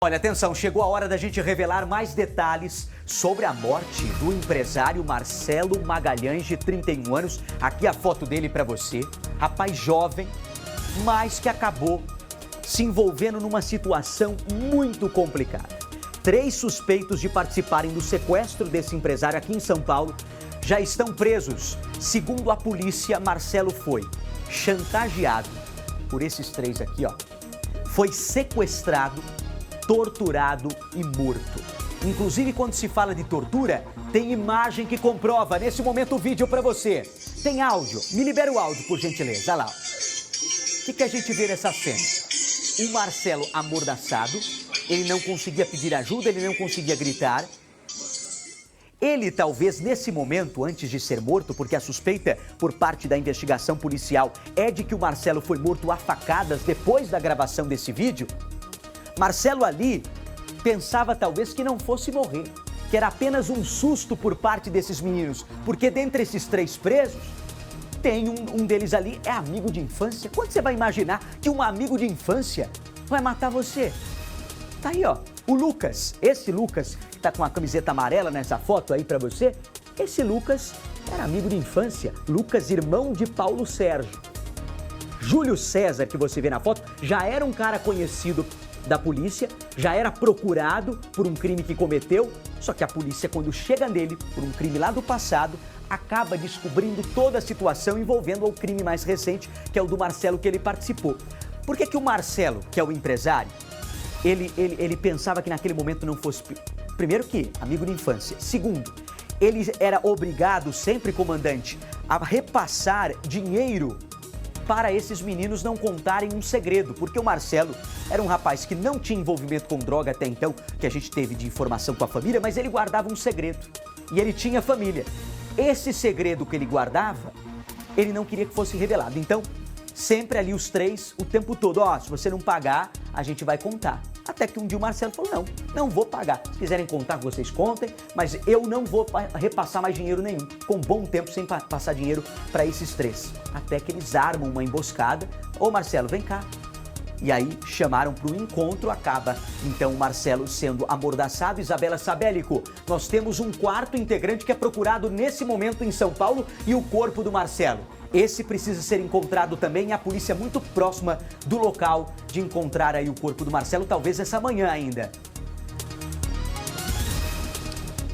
Olha, atenção, chegou a hora da gente revelar mais detalhes sobre a morte do empresário Marcelo Magalhães, de 31 anos. Aqui a foto dele para você. Rapaz jovem, mas que acabou se envolvendo numa situação muito complicada. 3 suspeitos de participarem do sequestro desse empresário aqui em São Paulo já estão presos. Segundo a polícia, Marcelo foi chantageado por esses 3 aqui, ó. Foi sequestrado, torturado e morto. Inclusive, quando se fala de tortura, tem imagem que comprova. Nesse momento, o vídeo para você. Tem áudio. Me libera o áudio, por gentileza. Olha lá. O que a gente vê nessa cena? O Marcelo amordaçado. Ele não conseguia pedir ajuda, ele não conseguia gritar. Ele, talvez, nesse momento, antes de ser morto, porque a suspeita por parte da investigação policial é de que o Marcelo foi morto a facadas depois da gravação desse vídeo, Marcelo ali pensava talvez que não fosse morrer, que era apenas um susto por parte desses meninos, porque dentre esses 3 presos, tem um deles ali, é amigo de infância. Quando você vai imaginar que um amigo de infância vai matar você? Tá aí, ó, o Lucas, esse Lucas que tá com a camiseta amarela nessa foto aí pra você, esse Lucas era amigo de infância, Lucas, irmão de Paulo Sérgio. Júlio César, que você vê na foto, já era um cara conhecido da polícia, já era procurado por um crime que cometeu, só que a polícia, quando chega nele por um crime lá do passado, acaba descobrindo toda a situação envolvendo o crime mais recente, que é o do Marcelo, que ele participou. Por que o Marcelo, que é o empresário, ele pensava que naquele momento não fosse... Primeiro que, amigo de infância. Segundo, ele era obrigado, sempre comandante, a repassar dinheiro para esses meninos não contarem um segredo, porque o Marcelo era um rapaz que não tinha envolvimento com droga até então, que a gente teve de informação com a família, mas ele guardava um segredo e ele tinha família. Esse segredo que ele guardava, ele não queria que fosse revelado, então sempre ali os 3, o tempo todo, ó, se você não pagar, a gente vai contar. Até que um dia o Marcelo falou, não vou pagar. Se quiserem contar, vocês contem, mas eu não vou repassar mais dinheiro nenhum. Com um bom tempo sem passar dinheiro para esses 3. Até que eles armam uma emboscada. Ô Marcelo, vem cá. E aí chamaram para o encontro, acaba então o Marcelo sendo amordaçado. Isabela Sabélico, nós temos um 4º integrante que é procurado nesse momento em São Paulo e o corpo do Marcelo. Esse precisa ser encontrado também, a polícia muito próxima do local de encontrar aí o corpo do Marcelo, talvez essa manhã ainda.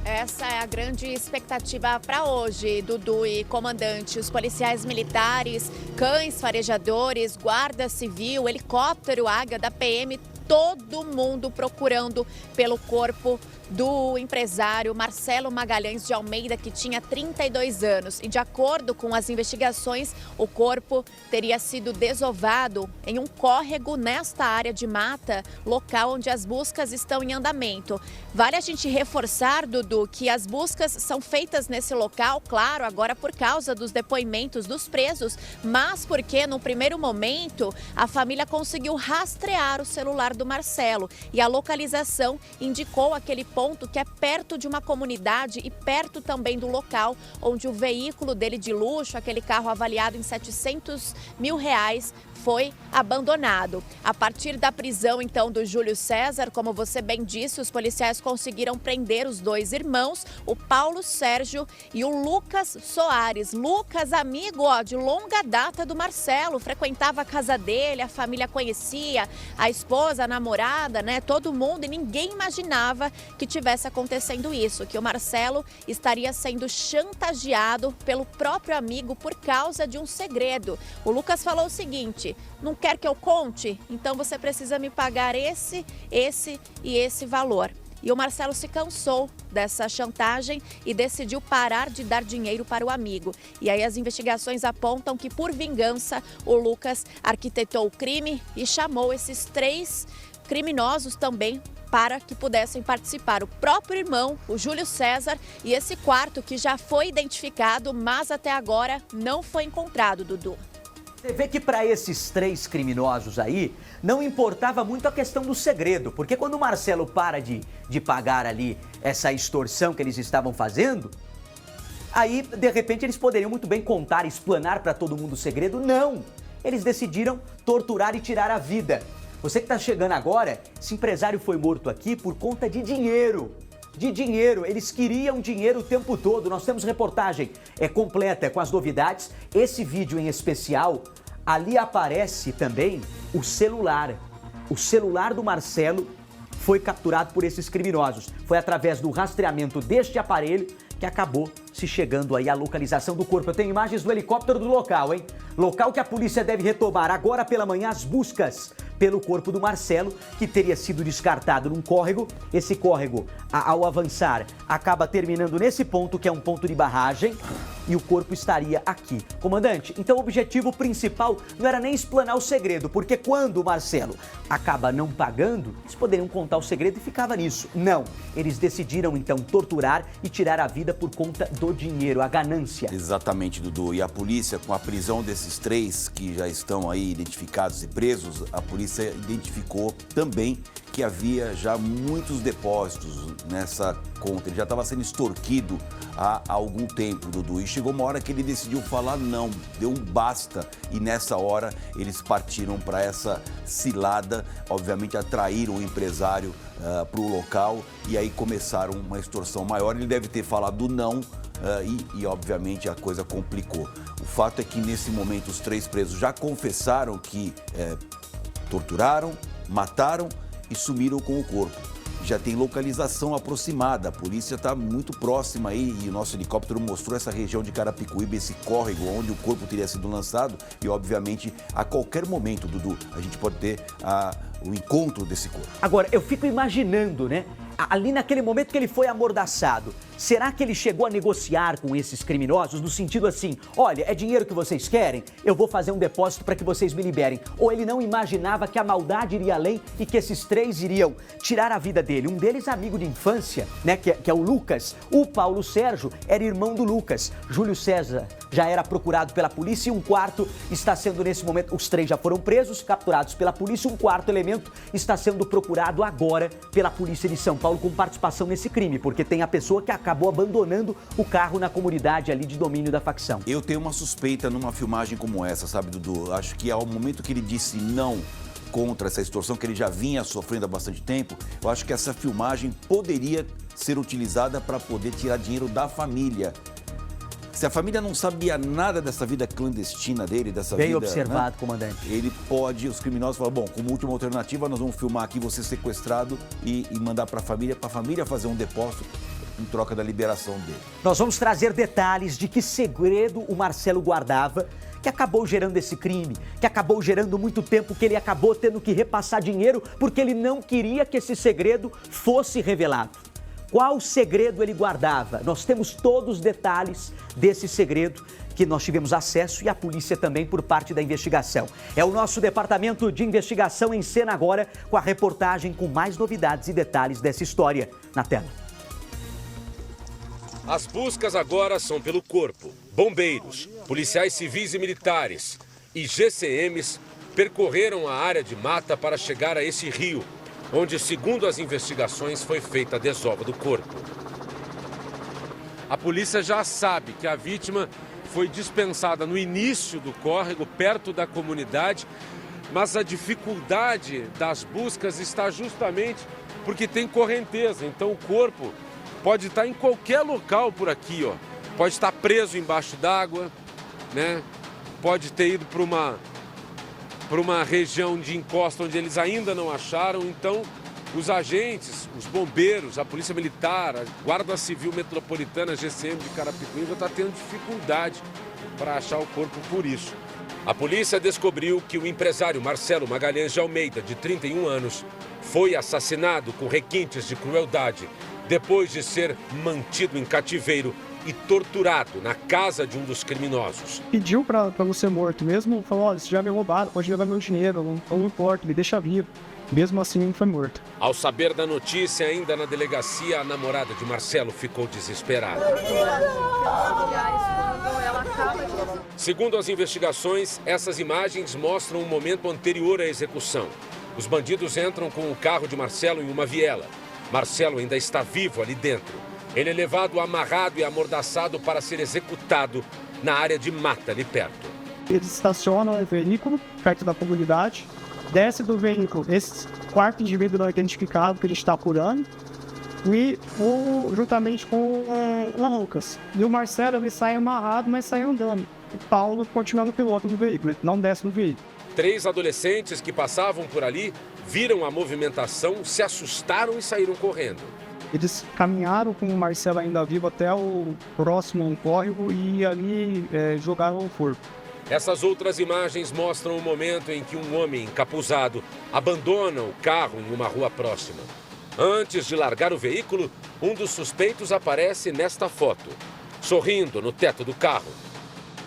Essa é a grande expectativa para hoje, Dudu e comandante. Os policiais militares, cães farejadores, guarda civil, helicóptero Águia da PM, todo mundo procurando pelo corpo do empresário Marcelo Magalhães de Almeida, que tinha 32 anos. E de acordo com as investigações, o corpo teria sido desovado em um córrego nesta área de mata, local onde as buscas estão em andamento. Vale a gente reforçar, Dudu, que as buscas são feitas nesse local, claro, agora por causa dos depoimentos dos presos, mas porque no primeiro momento a família conseguiu rastrear o celular do Marcelo e a localização indicou aquele ponto que é perto de uma comunidade e perto também do local onde o veículo dele de luxo, aquele carro avaliado em R$700 mil, foi abandonado. A partir da prisão, então, do Júlio César, como você bem disse, os policiais conseguiram prender os 2 irmãos, o Paulo Sérgio e o Lucas Soares. Lucas, amigo, ó, de longa data do Marcelo, frequentava a casa dele, a família conhecia, a esposa, a namorada, né, todo mundo, e ninguém imaginava que tivesse acontecendo isso, que o Marcelo estaria sendo chantageado pelo próprio amigo por causa de um segredo. O Lucas falou o seguinte: não quer que eu conte? Então você precisa me pagar esse e esse valor. E o Marcelo se cansou dessa chantagem e decidiu parar de dar dinheiro para o amigo. E aí as investigações apontam que, por vingança, o Lucas arquitetou o crime e chamou esses 3 criminosos também para que pudessem participar. O próprio irmão, o Júlio César, e esse 4º que já foi identificado, mas até agora não foi encontrado, Dudu. Você vê que para esses 3 criminosos aí, não importava muito a questão do segredo, porque quando o Marcelo para de pagar ali essa extorsão que eles estavam fazendo, aí, de repente, eles poderiam muito bem contar, explanar para todo mundo o segredo. Não! Eles decidiram torturar e tirar a vida. Você que está chegando agora, esse empresário foi morto aqui por conta de dinheiro. De dinheiro, eles queriam dinheiro o tempo todo. Nós temos reportagem completa com as novidades. Esse vídeo em especial, ali aparece também o celular. O celular do Marcelo foi capturado por esses criminosos. Foi através do rastreamento deste aparelho que acabou se chegando aí à localização do corpo. Eu tenho imagens do helicóptero do local, hein? Local que a polícia deve retomar agora pela manhã as buscas pelo corpo do Marcelo, que teria sido descartado num córrego. Esse córrego, ao avançar, acaba terminando nesse ponto, que é um ponto de barragem, e o corpo estaria aqui. Comandante, então o objetivo principal não era nem explanar o segredo, porque quando o Marcelo acaba não pagando, eles poderiam contar o segredo e ficava nisso. Não, eles decidiram então torturar e tirar a vida por conta do dinheiro, a ganância. Exatamente, Dudu. E a polícia, com a prisão desses 3 que já estão aí identificados e presos, a polícia identificou também que havia já muitos depósitos nessa conta. Ele já estava sendo extorquido há algum tempo, Dudu. E chegou uma hora que ele decidiu falar não, deu um basta. E nessa hora eles partiram para essa cilada, obviamente atraíram o empresário para o local e aí começaram uma extorsão maior. Ele deve ter falado não e obviamente a coisa complicou. O fato é que nesse momento os 3 presos já confessaram que torturaram, mataram e sumiram com o corpo. Já tem localização aproximada, a polícia está muito próxima aí e o nosso helicóptero mostrou essa região de Carapicuíba, esse córrego onde o corpo teria sido lançado e, obviamente, a qualquer momento, Dudu, a gente pode ter o encontro desse corpo. Agora, eu fico imaginando, né? Ali naquele momento que ele foi amordaçado, será que ele chegou a negociar com esses criminosos no sentido assim, olha, é dinheiro que vocês querem? Eu vou fazer um depósito para que vocês me liberem. Ou ele não imaginava que a maldade iria além e que esses 3 iriam tirar a vida dele? Um deles amigo de infância, né, que é o Lucas. O Paulo Sérgio era irmão do Lucas. Júlio César já era procurado pela polícia e um quarto está sendo nesse momento, os 3 já foram presos, capturados pela polícia, um quarto elemento está sendo procurado agora pela polícia de São Paulo com participação nesse crime, porque tem a pessoa que acabou abandonando o carro na comunidade ali de domínio da facção. Eu tenho uma suspeita numa filmagem como essa, sabe, Dudu? Acho que ao momento que ele disse não contra essa extorsão, que ele já vinha sofrendo há bastante tempo, eu acho que essa filmagem poderia ser utilizada para poder tirar dinheiro da família. Se a família não sabia nada dessa vida clandestina dele, dessa vida... Bem observado, né, comandante. Ele pode, os criminosos falam, bom, como última alternativa, nós vamos filmar aqui você sequestrado e mandar para a família fazer um depósito em troca da liberação dele. Nós vamos trazer detalhes de que segredo o Marcelo guardava, que acabou gerando esse crime, que acabou gerando muito tempo, que ele acabou tendo que repassar dinheiro porque ele não queria que esse segredo fosse revelado. Qual segredo ele guardava? Nós temos todos os detalhes desse segredo que nós tivemos acesso e a polícia também por parte da investigação. É o nosso departamento de investigação em cena agora com a reportagem com mais novidades e detalhes dessa história. Na tela. As buscas agora são pelo corpo. Bombeiros, policiais civis e militares e GCMs percorreram a área de mata para chegar a esse rio, onde, segundo as investigações, foi feita a desova do corpo. A polícia já sabe que a vítima foi dispensada no início do córrego, perto da comunidade, mas a dificuldade das buscas está justamente porque tem correnteza. Então o corpo pode estar em qualquer local por aqui, ó. Pode estar preso embaixo d'água, né? Pode ter ido para uma região de encosta onde eles ainda não acharam. Então, os agentes, os bombeiros, a Polícia Militar, a Guarda Civil Metropolitana, a GCM de Carapicuíba, está tendo dificuldade para achar o corpo por isso. A polícia descobriu que o empresário Marcelo Magalhães de Almeida, de 31 anos, foi assassinado com requintes de crueldade depois de ser mantido em cativeiro e torturado na casa de um dos criminosos. Pediu para não ser morto mesmo, falou, olha, você já me roubaram, pode levar meu dinheiro, não importa, me deixa vivo. Mesmo assim, não foi morto. Ao saber da notícia, ainda na delegacia, a namorada de Marcelo ficou desesperada. Segundo as investigações, essas imagens mostram um momento anterior à execução. Os bandidos entram com o carro de Marcelo em uma viela. Marcelo ainda está vivo ali dentro. Ele é levado amarrado e amordaçado para ser executado na área de mata ali perto. Eles estacionam o veículo perto da comunidade desce do veículo esse quarto indivíduo não identificado que a gente está apurando, e juntamente com o Lucas. E o Marcelo, ele sai amarrado, mas sai andando. O Paulo continua no piloto do veículo, ele não desce do veículo. 3 adolescentes que passavam por ali viram a movimentação, se assustaram e saíram correndo. Eles caminharam com o Marcelo ainda vivo até o próximo córrego e ali jogaram o corpo. Essas outras imagens mostram o momento em que um homem encapuzado abandona o carro em uma rua próxima. Antes de largar o veículo, um dos suspeitos aparece nesta foto, sorrindo no teto do carro.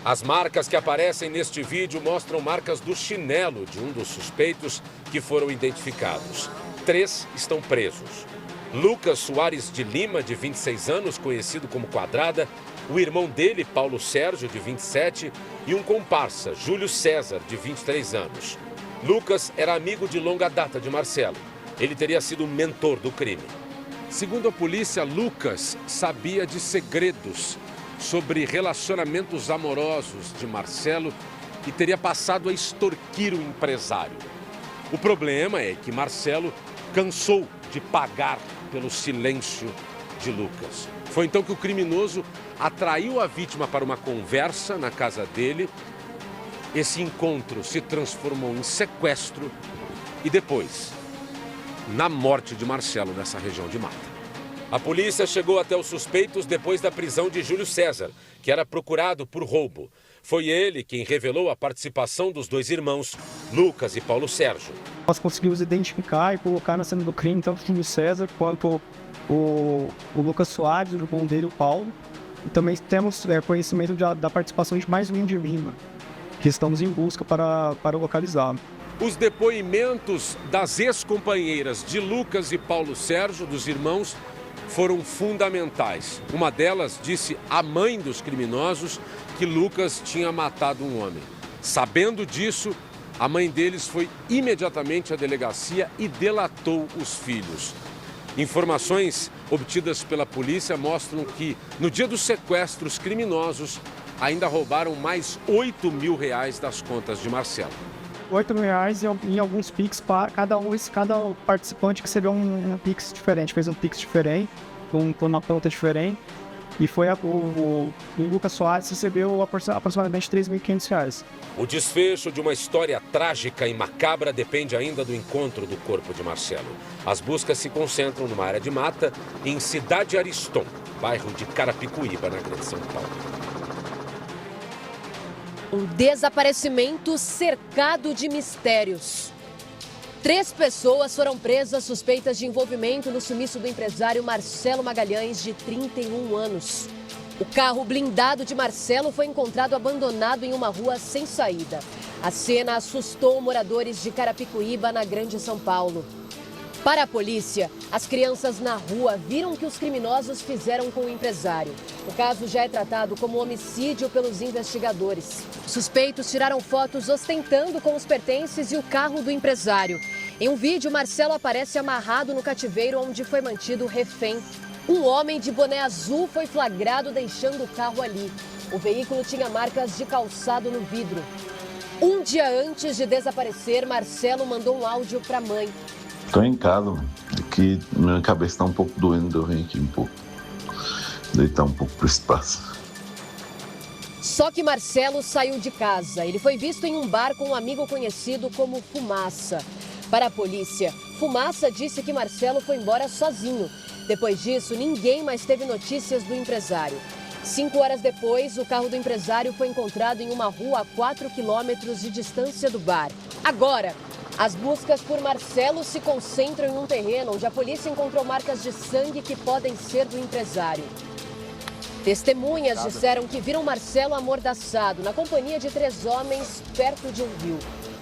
As marcas que aparecem neste vídeo mostram marcas do chinelo de um dos suspeitos que foram identificados. 3 estão presos. Lucas Soares de Lima, de 26 anos, conhecido como Quadrada, o irmão dele, Paulo Sérgio, de 27, e um comparsa, Júlio César, de 23 anos. Lucas era amigo de longa data de Marcelo. Ele teria sido o mentor do crime. Segundo a polícia, Lucas sabia de segredos sobre relacionamentos amorosos de Marcelo e teria passado a extorquir o empresário. O problema é que Marcelo cansou de pagar pelo silêncio de Lucas. Foi então que o criminoso atraiu a vítima para uma conversa na casa dele. Esse encontro se transformou em sequestro e depois na morte de Marcelo nessa região de mata. A polícia chegou até os suspeitos depois da prisão de Júlio César, que era procurado por roubo. Foi ele quem revelou a participação dos 2 irmãos, Lucas e Paulo Sérgio. Nós conseguimos identificar e colocar na cena do crime tanto o Júlio César quanto o Lucas Soares, o irmão dele, o Paulo. E também temos conhecimento da participação de mais um indivíduo, que estamos em busca para localizá-lo. Os depoimentos das ex-companheiras de Lucas e Paulo Sérgio, dos irmãos, foram fundamentais. Uma delas disse à mãe dos criminosos que Lucas tinha matado um homem. Sabendo disso, a mãe deles foi imediatamente à delegacia e delatou os filhos. Informações obtidas pela polícia mostram que, no dia do sequestro, os criminosos ainda roubaram mais R$8 mil das contas de Marcelo. R$8 em alguns Pix para cada participante que recebeu um Pix diferente, fez um Pix diferente, com uma conta diferente, e o Lucas Soares recebeu aproximadamente R$3.500. O desfecho de uma história trágica e macabra depende ainda do encontro do corpo de Marcelo. As buscas se concentram numa área de mata em Cidade Ariston, bairro de Carapicuíba, na Grande São Paulo. Um desaparecimento cercado de mistérios. 3 pessoas foram presas suspeitas de envolvimento no sumiço do empresário Marcelo Magalhães, de 31 anos. O carro blindado de Marcelo foi encontrado abandonado em uma rua sem saída. A cena assustou moradores de Carapicuíba, na Grande São Paulo. Para a polícia, as crianças na rua viram o que os criminosos fizeram com o empresário. O caso já é tratado como homicídio pelos investigadores. Os suspeitos tiraram fotos ostentando com os pertences e o carro do empresário. Em um vídeo, Marcelo aparece amarrado no cativeiro onde foi mantido refém. Um homem de boné azul foi flagrado deixando o carro ali. O veículo tinha marcas de calçado no vidro. Um dia antes de desaparecer, Marcelo mandou um áudio para a mãe. Tô em casa, mano. Aqui minha cabeça tá um pouco doendo, eu venho aqui um pouco. Deitar um pouco pro espaço. Só que Marcelo saiu de casa. Ele foi visto em um bar com um amigo conhecido como Fumaça. Para a polícia, Fumaça disse que Marcelo foi embora sozinho. Depois disso, ninguém mais teve notícias do empresário. 5 horas depois, o carro do empresário foi encontrado em uma rua a 4 quilômetros de distância do bar. Agora, as buscas por Marcelo se concentram em um terreno onde a polícia encontrou marcas de sangue que podem ser do empresário. Testemunhas disseram que viram Marcelo amordaçado na companhia de 3 homens perto de um rio.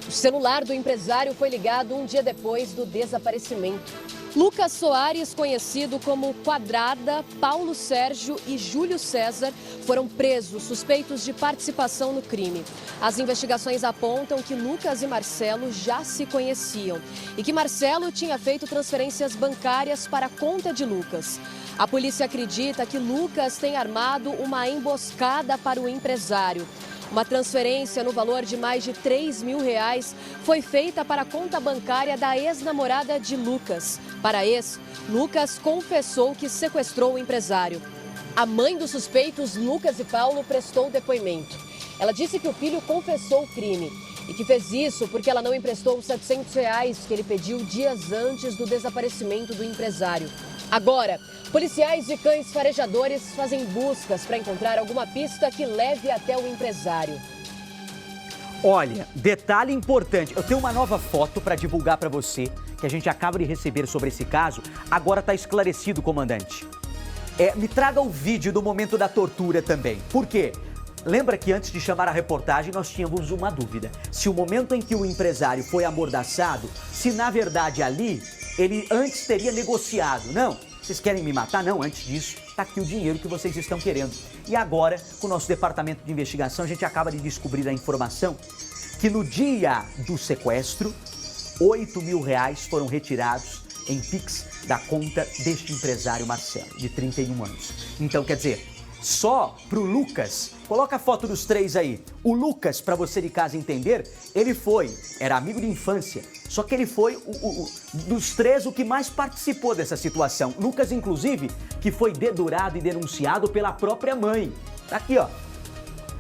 O celular do empresário foi ligado um dia depois do desaparecimento. Lucas Soares, conhecido como Quadrada, Paulo Sérgio e Júlio César, foram presos suspeitos de participação no crime. As investigações apontam que Lucas e Marcelo já se conheciam e que Marcelo tinha feito transferências bancárias para a conta de Lucas. A polícia acredita que Lucas tem armado uma emboscada para o empresário. Uma transferência no valor de mais de R$3 mil foi feita para a conta bancária da ex-namorada de Lucas. Para a ex, Lucas confessou que sequestrou o empresário. A mãe dos suspeitos, Lucas e Paulo, prestou depoimento. Ela disse que o filho confessou o crime e que fez isso porque ela não emprestou os R$700 que ele pediu dias antes do desaparecimento do empresário. Agora, policiais e cães farejadores fazem buscas para encontrar alguma pista que leve até o empresário. Olha, detalhe importante, eu tenho uma nova foto para divulgar para você, que a gente acaba de receber sobre esse caso. Agora está esclarecido, comandante. Me traga o vídeo do momento da tortura também. Por quê? Lembra que antes de chamar a reportagem nós tínhamos uma dúvida. Se o momento em que o empresário foi amordaçado, se na verdade ali ele antes teria negociado. Não, vocês querem me matar? Não, antes disso, tá aqui o dinheiro que vocês estão querendo. E agora, com o nosso departamento de investigação, a gente acaba de descobrir a informação que no dia do sequestro, R$8 mil foram retirados em Pix da conta deste empresário Marcelo, de 31 anos. Então, quer dizer, só pro Lucas, coloca a foto dos três aí. O Lucas, para você de casa entender, era amigo de infância, só que ele foi dos três o que mais participou dessa situação. Lucas, inclusive, que foi dedurado e denunciado pela própria mãe. Tá aqui, ó.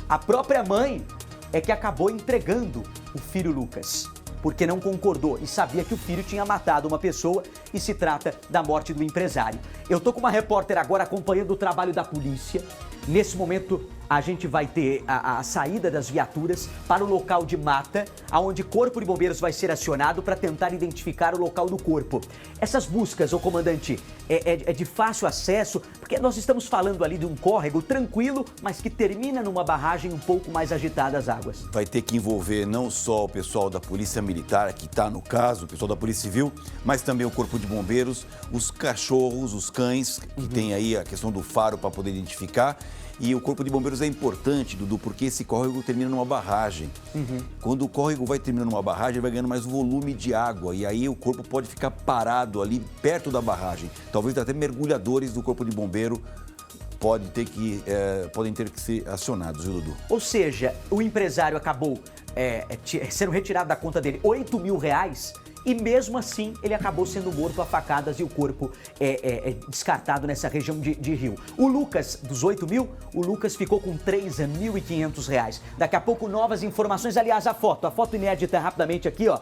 A própria mãe é que acabou entregando o filho Lucas, porque não concordou e sabia que o filho tinha matado uma pessoa e se trata da morte do empresário. Eu tô com uma repórter agora acompanhando o trabalho da polícia. Nesse momento, a gente vai ter a saída das viaturas para o local de mata, onde o Corpo de Bombeiros vai ser acionado para tentar identificar o local do corpo. Essas buscas, ô comandante, é de fácil acesso, porque nós estamos falando ali de um córrego tranquilo, mas que termina numa barragem um pouco mais agitada as águas. Vai ter que envolver não só o pessoal da Polícia Militar, que está no caso, o pessoal da Polícia Civil, mas também o Corpo de Bombeiros, os cachorros, os cães, que tem aí a questão do faro para poder identificar. E o Corpo de Bombeiros é importante, Dudu, porque esse córrego termina numa barragem. Quando o córrego vai terminando numa barragem, ele vai ganhando mais volume de água. E aí o corpo pode ficar parado ali perto da barragem. Talvez até mergulhadores do Corpo de Bombeiro podem ter que ser acionados, viu, Dudu? Ou seja, o empresário acabou sendo retirado da conta dele R$8 mil e mesmo assim ele acabou sendo morto a facadas e o corpo descartado nessa região de Rio. O Lucas, dos 8 mil, o Lucas ficou com R$3.500. Daqui a pouco novas informações, aliás, a foto inédita rapidamente aqui, ó,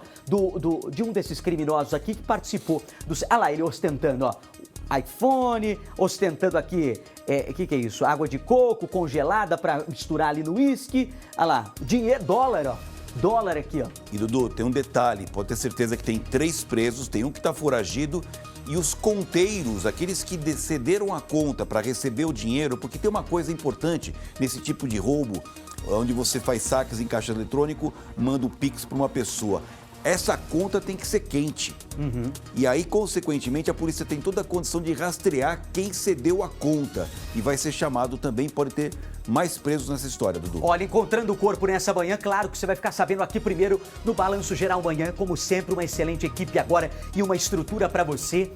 de um desses criminosos aqui que participou olha lá, ele ostentando, ó, iPhone, ostentando aqui, que é isso? Água de coco congelada para misturar ali no uísque, olha lá, dinheiro, dólar, ó. Dólar aqui, ó. E, Dudu, tem um detalhe, pode ter certeza que tem 3 presos, tem um que está foragido e os conteiros, aqueles que cederam a conta para receber o dinheiro, porque tem uma coisa importante nesse tipo de roubo, onde você faz saques em caixa eletrônico, manda o Pix para uma pessoa. Essa conta tem que ser quente. E aí, consequentemente, a polícia tem toda a condição de rastrear quem cedeu a conta. E vai ser chamado também, pode ter mais presos nessa história, Dudu. Olha, encontrando o corpo nessa manhã, claro que você vai ficar sabendo aqui primeiro no Balanço Geral Manhã, como sempre, uma excelente equipe agora e uma estrutura para você.